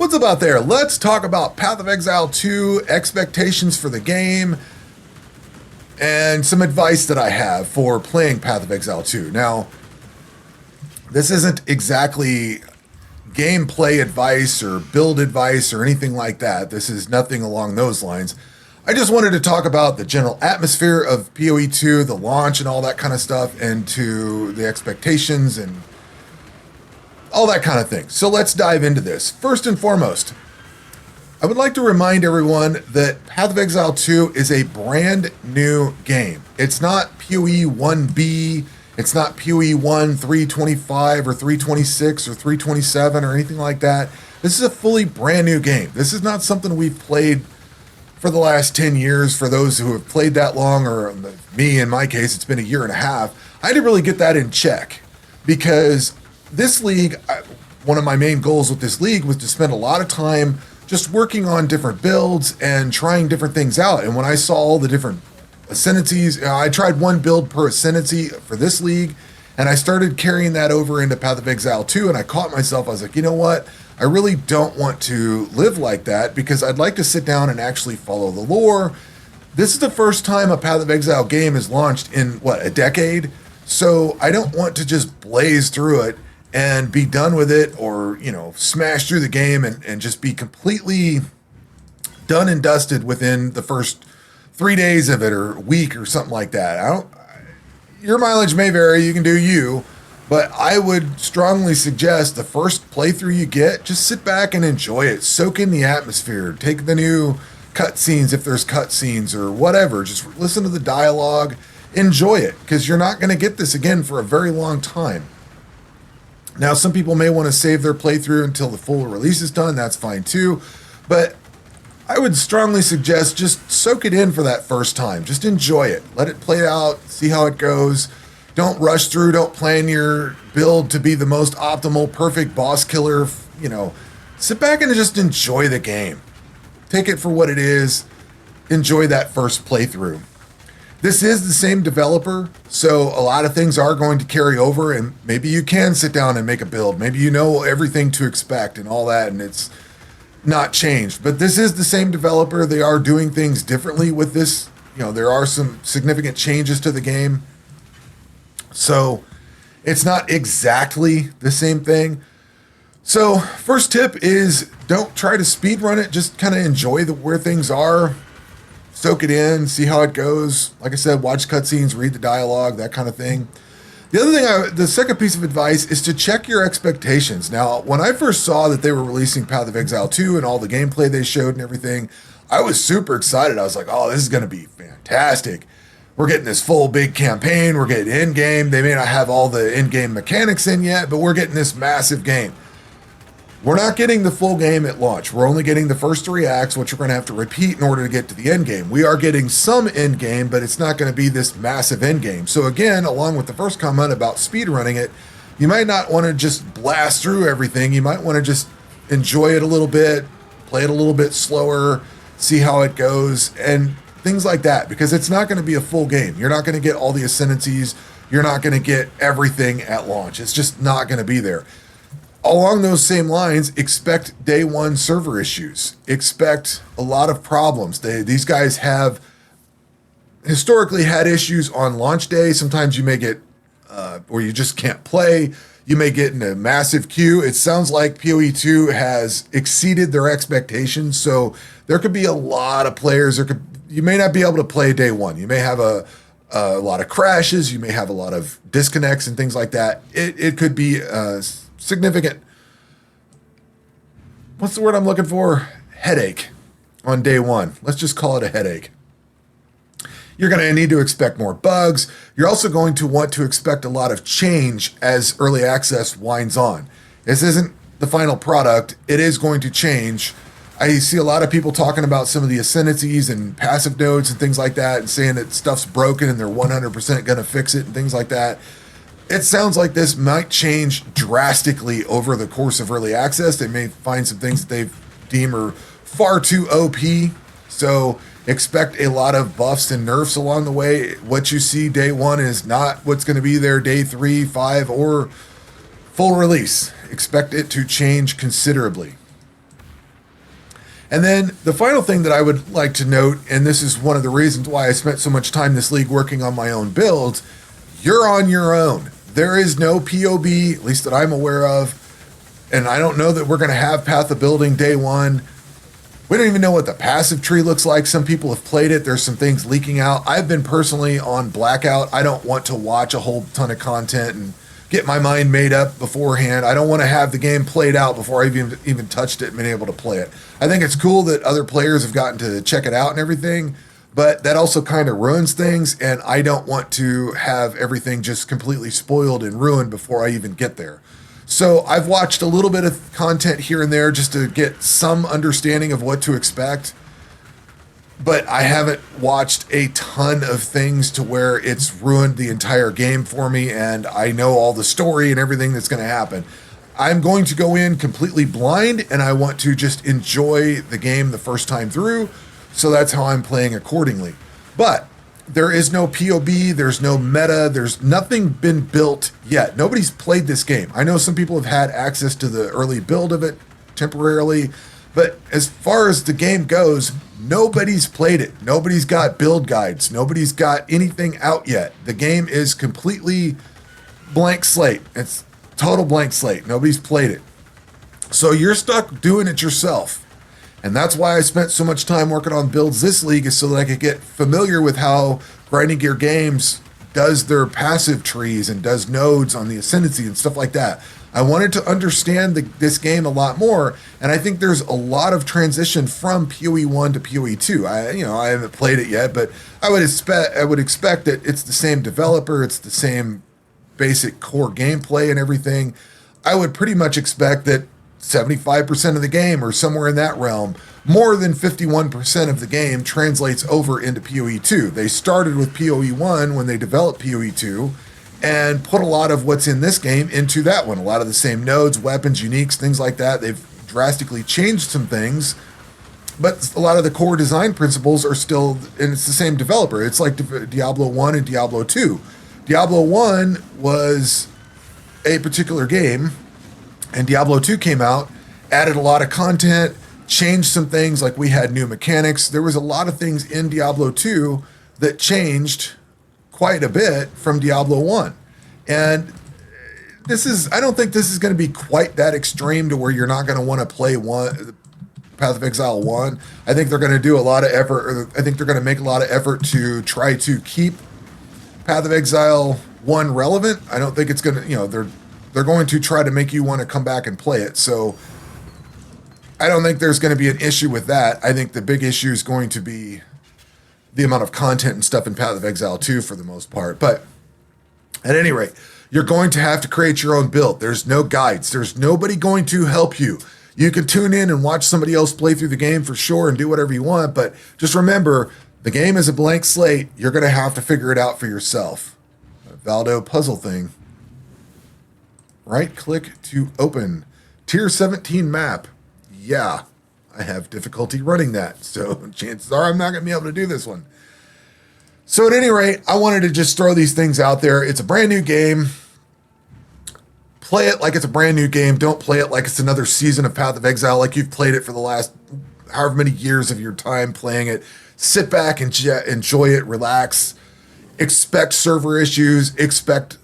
What's up out there? Let's talk about Path of Exile 2, expectations for the game, and some advice that I have for playing Path of Exile 2. Now, this isn't exactly gameplay advice or build advice or anything like that. This is nothing along those lines. I just wanted to talk about the general atmosphere of PoE 2, the launch and all that kind of stuff, and to the expectations and all that kind of thing. So let's dive into this. First and foremost, I would like to remind everyone that Path of Exile 2 is a brand new game. It's not PoE 1B, it's not PoE 1 325 or 326 or 327 or anything like that. This is a fully brand new game. This is not something we've played for the last 10 years. For those who have played that long, or me in my case, it's been a year and a half. I had to really get that in check because this league, one of my main goals with this league was to spend a lot of time just working on different builds and trying different things out. And when I saw all the different ascendancies, I tried one build per ascendancy for this league, and I started carrying that over into Path of Exile 2, and I caught myself. I was like, you know what? I really don't want to live like that because I'd like to sit down and actually follow the lore. This is the first time a Path of Exile game is launched in, a decade? So I don't want to just blaze through it and be done with it, or, smash through the game and just be completely done and dusted within the first 3 days of it, or a week or something like that. Your mileage may vary, you can do you, but I would strongly suggest the first playthrough you get, just sit back and enjoy it. Soak in the atmosphere, take the new cutscenes if there's cutscenes or whatever. Just listen to the dialogue, enjoy it, because you're not going to get this again for a very long time. Now, some people may want to save their playthrough until the full release is done. That's fine too. But I would strongly suggest just soak it in for that first time. Just enjoy it. Let it play out. See how it goes. Don't rush through. Don't plan your build to be the most optimal, perfect boss killer. Sit back and just enjoy the game. Take it for what it is. Enjoy that first playthrough. This is the same developer, so a lot of things are going to carry over, and maybe you can sit down and make a build. Maybe you know everything to expect and all that, and it's not changed. But this is the same developer. They are doing things differently with this. There are some significant changes to the game. So it's not exactly the same thing. So first tip is don't try to speed run it. Just kind of enjoy where things are. Soak it in, see how it goes. Like I said, watch cutscenes, read the dialogue, that kind of thing. The other thing, the second piece of advice is to check your expectations. Now, when I first saw that they were releasing Path of Exile 2 and all the gameplay they showed and everything, I was super excited. I was like, oh, this is going to be fantastic. We're getting this full big campaign. We're getting in-game. They may not have all the in-game mechanics in yet, but we're getting this massive game. We're not getting the full game at launch. We're only getting the first 3 acts, which we're going to have to repeat in order to get to the end game. We are getting some end game, but it's not going to be this massive end game. So again, along with the first comment about speedrunning it, you might not want to just blast through everything. You might want to just enjoy it a little bit, play it a little bit slower, see how it goes, and things like that, because it's not going to be a full game. You're not going to get all the ascendancies. You're not going to get everything at launch. It's just not going to be there. Along those same lines, expect day one server issues. Expect a lot of problems. These guys have historically had issues on launch day. Sometimes you may get where you just can't play. You may get in a massive queue. It sounds like PoE 2 has exceeded their expectations. So there could be a lot of players. You may not be able to play day one. You may have a lot of crashes. You may have a lot of disconnects and things like that. It could be significant, what's the word I'm looking for? Headache on day one. Let's just call it a headache. You're going to need to expect more bugs. You're also going to want to expect a lot of change as early access winds on. This isn't the final product. It is going to change. I see a lot of people talking about some of the ascendancies and passive nodes and things like that, and saying that stuff's broken and they're 100% going to fix it and things like that. It sounds like this might change drastically over the course of early access. They may find some things that they deem are far too OP. So expect a lot of buffs and nerfs along the way. What you see day one is not what's going to be there day 3, 5, or full release. Expect it to change considerably. And then the final thing that I would like to note, and this is one of the reasons why I spent so much time this league working on my own builds, you're on your own. There is no POB, at least that I'm aware of, and I don't know that we're going to have Path of Building day one. We don't even know what the passive tree looks like. Some people have played it. There's some things leaking out. I've been personally on blackout. I don't want to watch a whole ton of content and get my mind made up beforehand. I don't want to have the game played out before I've even touched it and been able to play it. I think it's cool that other players have gotten to check it out and everything, but that also kind of ruins things, and I don't want to have everything just completely spoiled and ruined before I even get there. So I've watched a little bit of content here and there just to get some understanding of what to expect, but I haven't watched a ton of things to where it's ruined the entire game for me, and I know all the story and everything that's going to happen. I'm going to go in completely blind, and I want to just enjoy the game the first time through, so that's how I'm playing accordingly. But there is no POB, there's no meta, there's nothing been built yet. Nobody's played this game. I know some people have had access to the early build of it temporarily, but as far as the game goes, nobody's played it. Nobody's got build guides. Nobody's got anything out yet. The game is completely blank slate. It's total blank slate. Nobody's played it. So you're stuck doing it yourself. And that's why I spent so much time working on builds this league, is so that I could get familiar with how Grinding Gear Games does their passive trees and does nodes on the Ascendancy and stuff like that. I wanted to understand this game a lot more, and I think there's a lot of transition from PoE 1 to PoE 2. I haven't played it yet, but I would expect that it's the same developer, it's the same basic core gameplay and everything. I would pretty much expect that 75% of the game, or somewhere in that realm, more than 51% of the game translates over into PoE 2. They started with PoE 1 when they developed PoE 2 and put a lot of what's in this game into that one. A lot of the same nodes, weapons, uniques, things like that. They've drastically changed some things, but a lot of the core design principles are still, and it's the same developer. It's like Diablo 1 and Diablo 2. Diablo 1 was a particular game, and Diablo 2 came out, added a lot of content, changed some things, like we had new mechanics. There was a lot of things in Diablo 2 that changed quite a bit from Diablo 1. And I don't think this is going to be quite that extreme to where you're not going to want to play Path of Exile 1. I think they're going to do a lot of effort, or I think they're going to make a lot of effort to try to keep Path of Exile 1 relevant. I don't think it's going to, they're going to try to make you want to come back and play it. So I don't think there's going to be an issue with that. I think the big issue is going to be the amount of content and stuff in Path of Exile 2 for the most part. But at any rate, you're going to have to create your own build. There's no guides. There's nobody going to help you. You can tune in and watch somebody else play through the game for sure and do whatever you want, but just remember, the game is a blank slate. You're going to have to figure it out for yourself. A Valdo puzzle thing. Right click to open. Tier 17 map. Yeah, I have difficulty running that, so chances are I'm not going to be able to do this one. So at any rate, I wanted to just throw these things out there. It's a brand new game. Play it like it's a brand new game. Don't play it like it's another season of Path of Exile, like you've played it for the last however many years of your time playing it. Sit back and enjoy it, relax. Expect server issues. Expect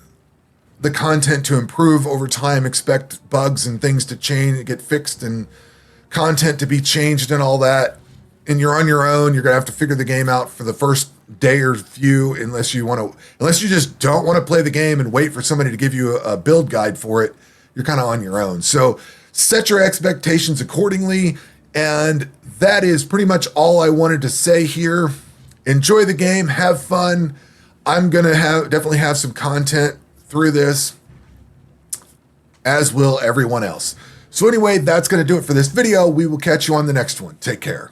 the content to improve over time. Expect bugs and things to change and get fixed, and content to be changed and all that. And you're on your own. You're going to have to figure the game out for the first day or few, unless you just don't want to play the game and wait for somebody to give you a build guide for it. You're kind of on your own. So set your expectations accordingly. And that is pretty much all I wanted to say here. Enjoy the game. Have fun. I'm going to definitely have some content through this, as will everyone else. So anyway, that's going to do it for this video. We will catch you on the next one. Take care.